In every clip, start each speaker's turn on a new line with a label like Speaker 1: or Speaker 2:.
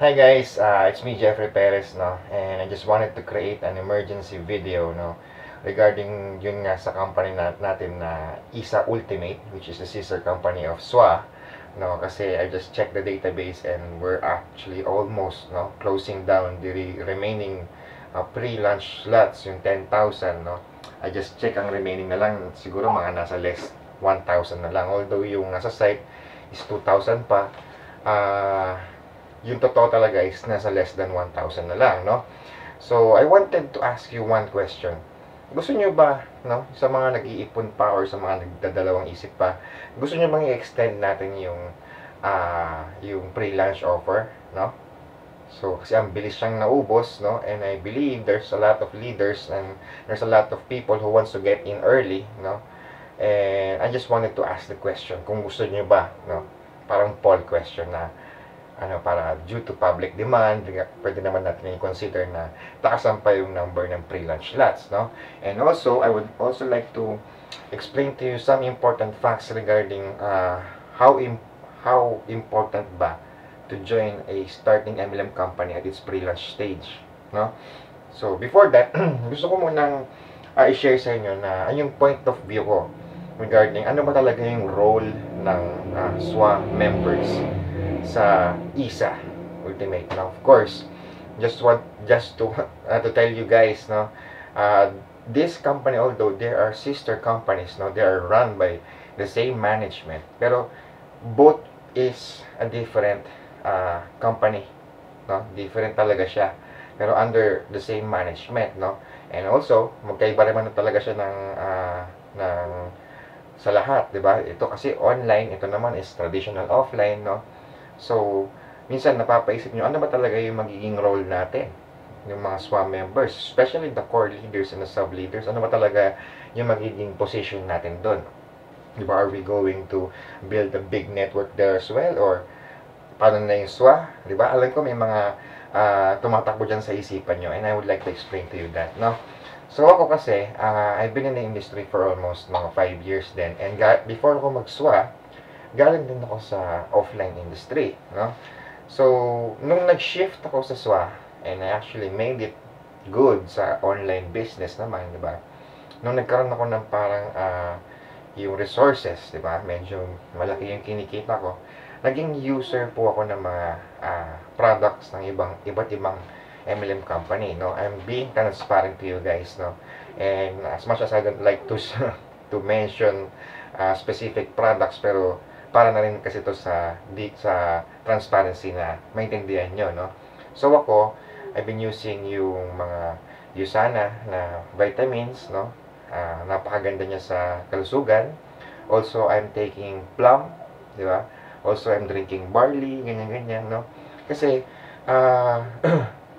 Speaker 1: Hi guys, it's me Jeffrey Perez, no, and I just wanted to create an emergency video, no, regarding yun nga sa company natin na ISA Ultimate, which is the sister company of SWA, no, kasi I just checked the database and we're actually almost, no, closing down the remaining pre-launch slots, yung 10,000, no. I just check ang remaining na lang, siguro mga nasa less 1,000 na lang, although yung nasa site is 2,000 pa. Yung totoo talaga is nasa less than 1,000 na lang, no? So, I wanted to ask you one question. Gusto nyo ba, no, sa mga nag-iipon pa or sa mga nagdadalawang isip pa, gusto nyo bang i-extend natin yung pre-launch offer, no? So, kasi ang bilis siyang naubos, no? And I believe there's a lot of leaders and there's a lot of people who wants to get in early, no? And I just wanted to ask the question, kung gusto nyo ba, no? Parang poll question na, para due to public demand, pwede naman natin i-consider na takasan pa yung number ng pre-launch slots, no? And also, I would also like to explain to you some important facts regarding how important ba to join a starting MLM company at its pre-launch stage, no? So, before that, gusto ko munang i-share sa inyo na yung point of view ko regarding ano ba talaga yung role ng SWA members sa ISA Ultimate. Now, of course, just to tell you guys, no, this company, although there are sister companies, no, they are run by the same management, pero both is a different company, no, different talaga siya, pero under the same management, no. And also, magkaiba naman talaga siya ng sa lahat, 'di ba? Ito kasi online, ito naman is traditional offline, no. So, minsan napapaisip nyo, ano ba talaga yung magiging role natin? Yung mga SWA members, especially the core leaders and the sub-leaders, ano ba talaga yung magiging position natin doon? Diba, are we going to build a big network there as well? Or, paano na yung SWA? Diba, alam ko may mga tumatakbo dyan sa isipan nyo, and I would like to explain to you that, no? So, ako kasi, I've been in the industry for almost mga 5 years then, and before ako mag-SWA, galing din ako sa offline industry, no? So, nung nag-shift ako sa SWA, and I actually made it good sa online business naman, di ba? Nung nagkaroon ako ng parang yung resources, di ba? Medyo malaki yung kinikita ko. Naging user po ako ng mga products ng iba't ibang MLM company, no? I'm being transparent to you guys, no? And as much as I don't like to to mention specific products, pero para na rin kasi ito sa transparency na maintindihan nyo, no? So ako, I've been using yung mga Usana na vitamins, no? Napakaganda niya sa kalusugan. Also, I'm taking plum, di ba? Also, I'm drinking barley, ganyan-ganyan, no? Kasi,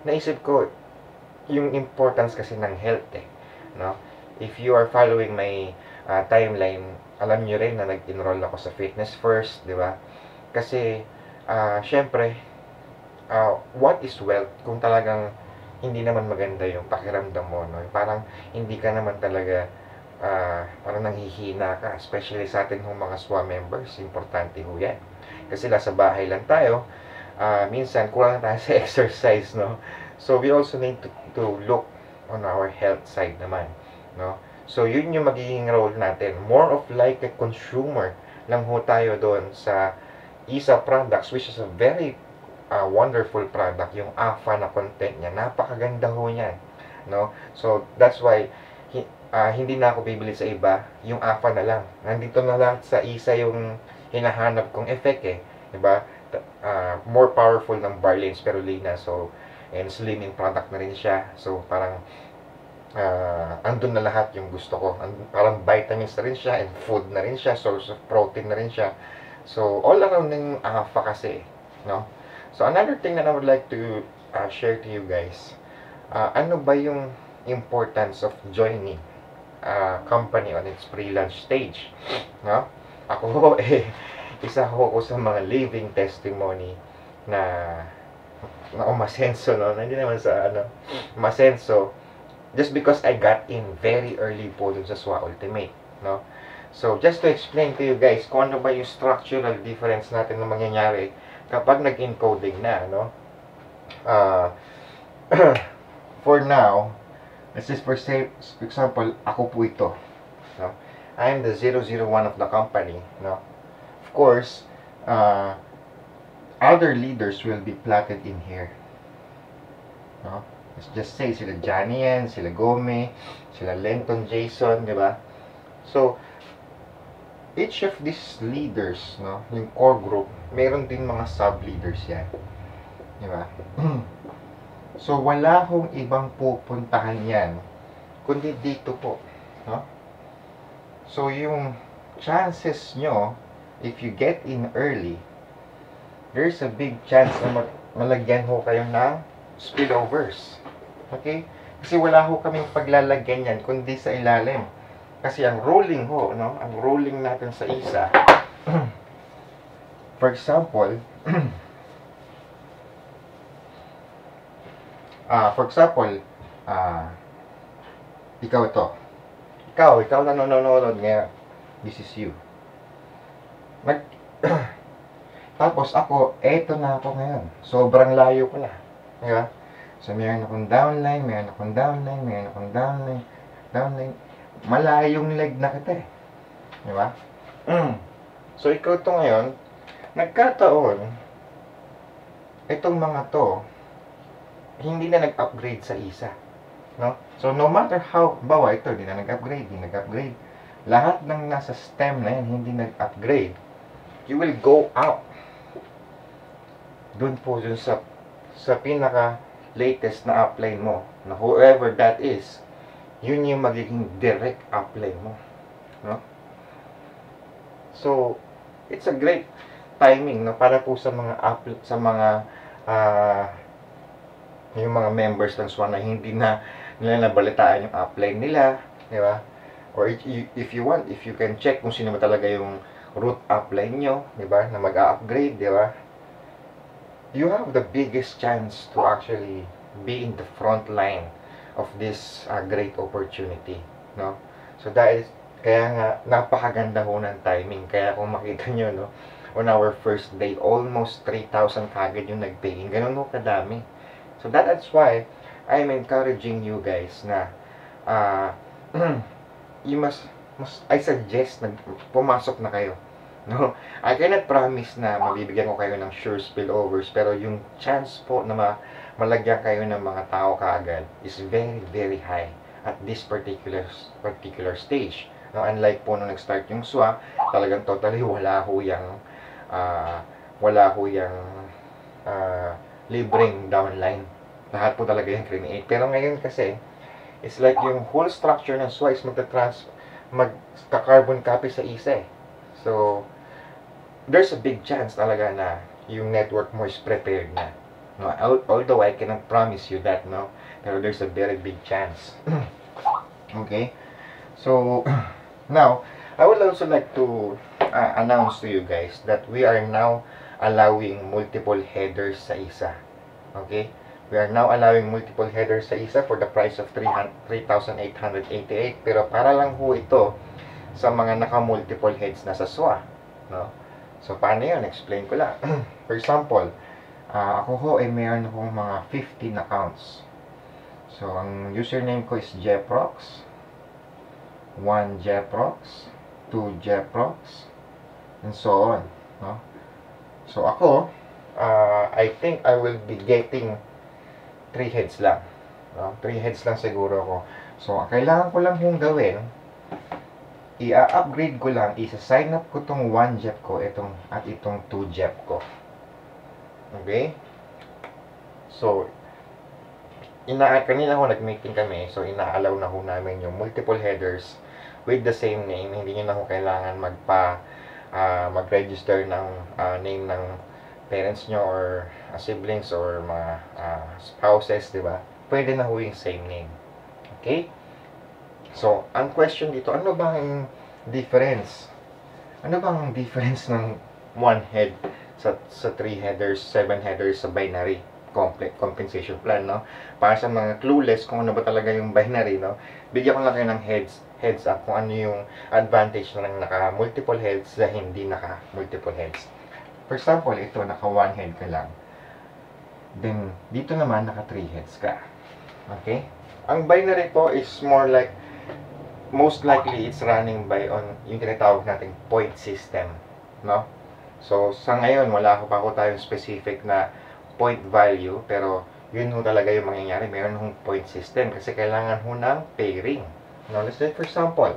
Speaker 1: naisip ko, yung importance kasi ng health, no? If you are following my timeline, alam nyo rin na nag-enroll ako sa Fitness First, di ba? Kasi, syempre, what is wealth kung talagang hindi naman maganda yung pakiramdam mo, no? Parang hindi ka naman talaga, parang nanghihina ka, especially sa atin ng mga SWA members, importante ho yan. Kasi nasa bahay lang tayo, minsan kulang tayo sa exercise, no? So, we also need to look on our health side naman, no? So, yun yung magiging role natin. More of like a consumer lang ho tayo doon sa ISA products, which is a very wonderful product. Yung AFA na content niya, napakaganda ho niyan, no? So, that's why hindi na ako bibili sa iba, yung AFA na lang. Nandito na lang sa ISA yung hinahanap kong effect, diba? More powerful ng barley and spirulina, so, and slimming product na rin siya. So, parang andun na lahat yung gusto ko. Parang vitamins na rin siya and food na rin siya, source of protein na rin siya. So, all around na yung AFA kasi, no? So, another thing that I would like to share to you guys, ano ba yung importance of joining a company on its pre-launch stage, no? Ako, isa ko sa mga living testimony na umasenso, no? Hindi naman sa umasenso, just because I got in very early po dun sa SWA Ultimate, no? So, just to explain to you guys kung ano ba yung structural difference natin na mangyayari kapag nag-encoding na, no? Uh, for now, let's just for example, ako po ito. No? I am the 001 of the company. No? Of course, other leaders will be plotted in here. No? Let's just say sila Johnny Yen, sila Gome, sila Lenton Jason, di ba? So, each of these leaders, no, yung core group, meron din mga sub-leaders yan. Di ba? So, wala hong ibang pupuntahan yan, kundi dito po. No? So, yung chances nyo, if you get in early, there's a big chance na malagyan ho kayo ng spillovers. Okay? Kasi wala ho kaming paglalagyan yan, kundi sa ilalim. Kasi ang rolling ho, no? Ang rolling natin sa isa, for example, ikaw ito. Ikaw na nanonood ngayon. This is you. Tapos ako, eto na ako ngayon. Sobrang layo ko na. Diba? So, mayroon akong downline, downline. Malayong leg na kita eh. Diba? So, ikaw to ngayon, nagkataon, itong mga to, hindi na nag-upgrade sa isa. No? So, no matter how, bawa ito, hindi na nag-upgrade. Lahat ng nasa stem na yan, hindi nag-upgrade. You will go out. Doon po dun sa pinaka latest na upline mo, na whoever that is, yun yung magiging direct upline mo. No? So, it's a great timing, no, para po sa mga yung mga members ng SWAN na hindi na nila nabalitaan yung upline nila, di ba? Or if you want, if you can check kung sino ba talaga yung root upline nyo, di ba, na mag-upgrade, di ba? You have the biggest chance to actually be in the front line of this great opportunity, no? So dahil kaya nga napakaganda ho ng timing. Kaya kung makita nyo, no, on our first day, almost 3,000 kagad yung nag-paying. Ganun ho kadami. So that's why I'm encouraging you guys na you I suggest na pumasok na kayo. No, I cannot promise na mabibigyan ko kayo ng sure spillovers, pero yung chance po na malagyan kayo ng mga tao kaagad is very, very high at this particular stage. No, unlike po nung nag-start yung SWA, talagang totally wala ho yung libreng downline. Lahat po talaga yung create. Pero ngayon kasi, it's like yung whole structure ng SWA is magka-carbon copy sa isa eh. So, there's a big chance talaga na yung network mo is prepared na. No, although I cannot promise you that, no, pero there's a very big chance. Okay? So, now, I would also like to announce to you guys that we are now allowing multiple headers sa isa. Okay? We are now allowing multiple headers sa isa for the price of 3,888. Pero para lang ho ito sa mga naka-multiple heads na sa SWA. No? So, paano yun? Explain ko lang. For example, ako ho ay mayroon akong mga 15 accounts. So, ang username ko is Jeprox, 1 Jeprox, 2 Jeprox, and so on. No? So, ako, I think I will be getting 3 heads lang. No? 3 heads lang siguro ako. So, ang kailangan ko lang yung gawin, i-upgrade ko lang, isa-sign up ko tong 1 Jep ko, at itong 2 Jep ko. Okay? So, kanina ho nag-meeting kami, so ina-allow na ho namin yung multiple headers with the same name. Hindi nyo na ho kailangan mag-register ng name ng parents nyo or siblings or mga spouses, di ba? Pwede na ho yung same name. Okay? So, ang question dito, ano ba ang difference? Ano ba ang difference ng 1 head sa 3 headers, 7 headers sa binary compensation plan, no? Para sa mga clueless kung ano ba talaga yung binary, no? Bigyan ko lang kayo ng heads up kung ano yung advantage ng naka-multiple heads sa hindi naka-multiple heads. For example, ito, naka-1 head ka lang. Then, dito naman, naka 3 heads ka. Okay? Ang binary po is more like, most likely, it's running by on yung tinatawag nating point system. No? So, sa ngayon, wala pa ako tayong specific na point value, pero yun ho talaga yung mangyayari. Meron hong point system kasi kailangan ho ng pairing. Now, let's say, for example,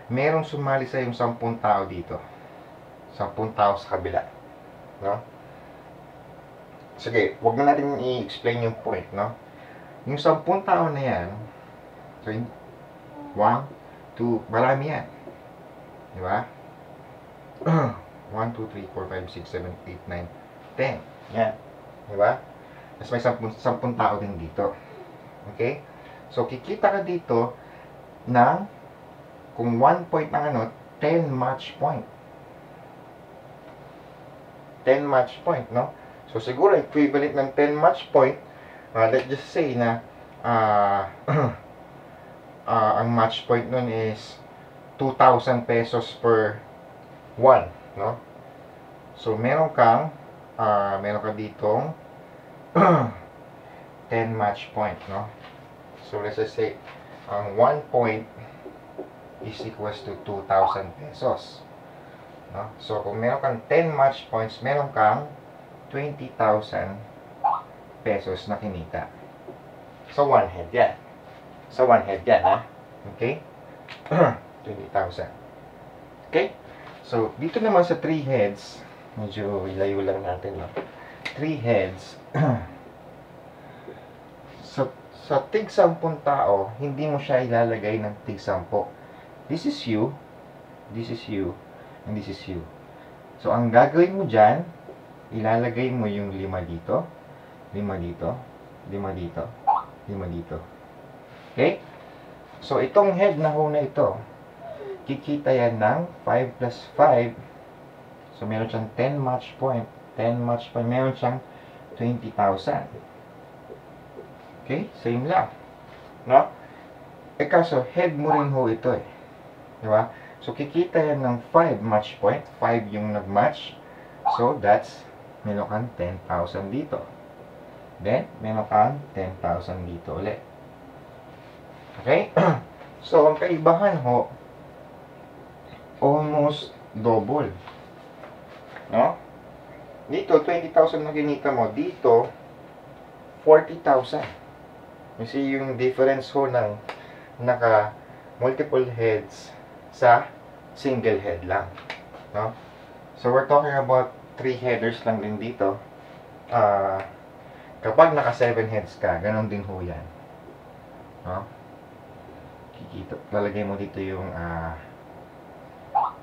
Speaker 1: merong sumali sa yung 10 tao dito. 10 tao sa kabila. No? Sige, wag na natin i-explain yung point, no? Yung 10 tao na yan, so, 1, 2, marami yan. Di ba? 1, 2, 3, 4, 5, 6, 7, 8, 9, 10. Yan. Di ba? Tapos may 10 tao din dito. Okay? So, kikita ka dito ng, kung 1 point ng ano, 10 match point. 10 match point, no? So, siguro, equivalent ng 10 match point, let's just say na, ang match point nun is 2,000 pesos per 1, no? So, meron ka ditong 10 match point, no? So, let's just say, ang 1 point is equals to 2,000 pesos. No? So, kung meron kang 10 match points, meron kang 20,000 pesos na kinita. So, 1 head yan. So, 1 head yan, ha? Okay? 20,000. Okay? So, dito naman sa 3 heads, medyo ilayo lang natin, no? 3 heads, sa tig 10 tao, hindi mo siya ilalagay ng tig 10. This is you, and this is you. So, ang gagawin mo dyan, ilalagay mo yung 5 dito, 5 dito, 5 dito, 5 dito. Okay? So, itong head na ho na ito, kikita yan ng 5 plus 5. So, meron siyang 10 match point. 10 match point, meron siyang 20,000. Okay? Same lang. No? Eh, kaso, head mo rin ho ito eh. Diba? So, kikita yan ng 5 match point. 5 yung nag-match. So, that's, meron kang 10,000 dito. Then, meron kang 10,000 dito ulit. Okay? So, ang kaibahan ho, almost double. No? Dito, 20,000 na kinita mo. Dito, 40,000. You see yung difference ho ng naka multiple heads sa single head lang. No? So, we're talking about 3 headers lang din dito. Kapag naka 7 heads ka, ganun din ho yan. No? Kikita, lalagay mo dito yung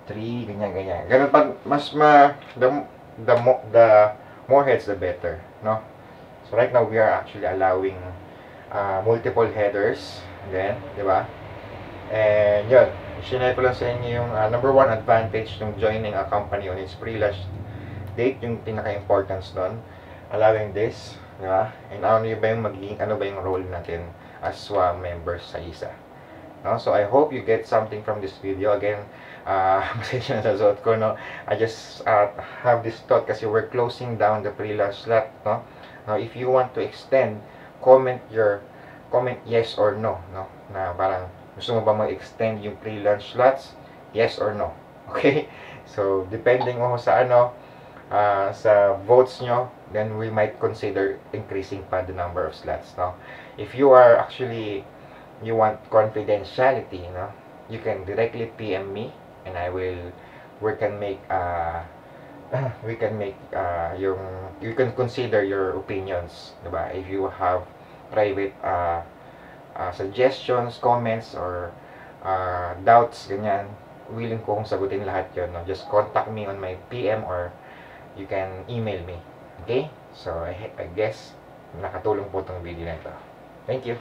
Speaker 1: 3, ganyan. Ganun pag mas the more heads, the better. No? So, right now, we are actually allowing multiple headers. Then, di ba? And yun, sinare ko lang sa inyo yung number 1 advantage ng joining a company on its pre-launch date, yung pinaka-importance nun, allowing this, di ba? And ano ba yung role natin as members sa ISA. No? So, I hope you get something from this video. Again, pasensya na sa suot ko, no? I just have this thought kasi we're closing down the pre-launch slot, no? Now, if you want to extend, comment yes or no, no? Na parang, gusto mo ba mag-extend yung pre-launch slots? Yes or no? Okay? So, depending mo sa sa votes nyo, then we might consider increasing pa the number of slots, no? If you are actually, you want confidentiality, no? You can directly PM me, and we can make you can consider your opinions, diba? If you have private suggestions, comments, or doubts, ganyan, willing ko kong sagutin lahat yun, no? Just contact me on my PM or you can email me. Okay? So, I guess nakatulong po itong video na ito. Thank you.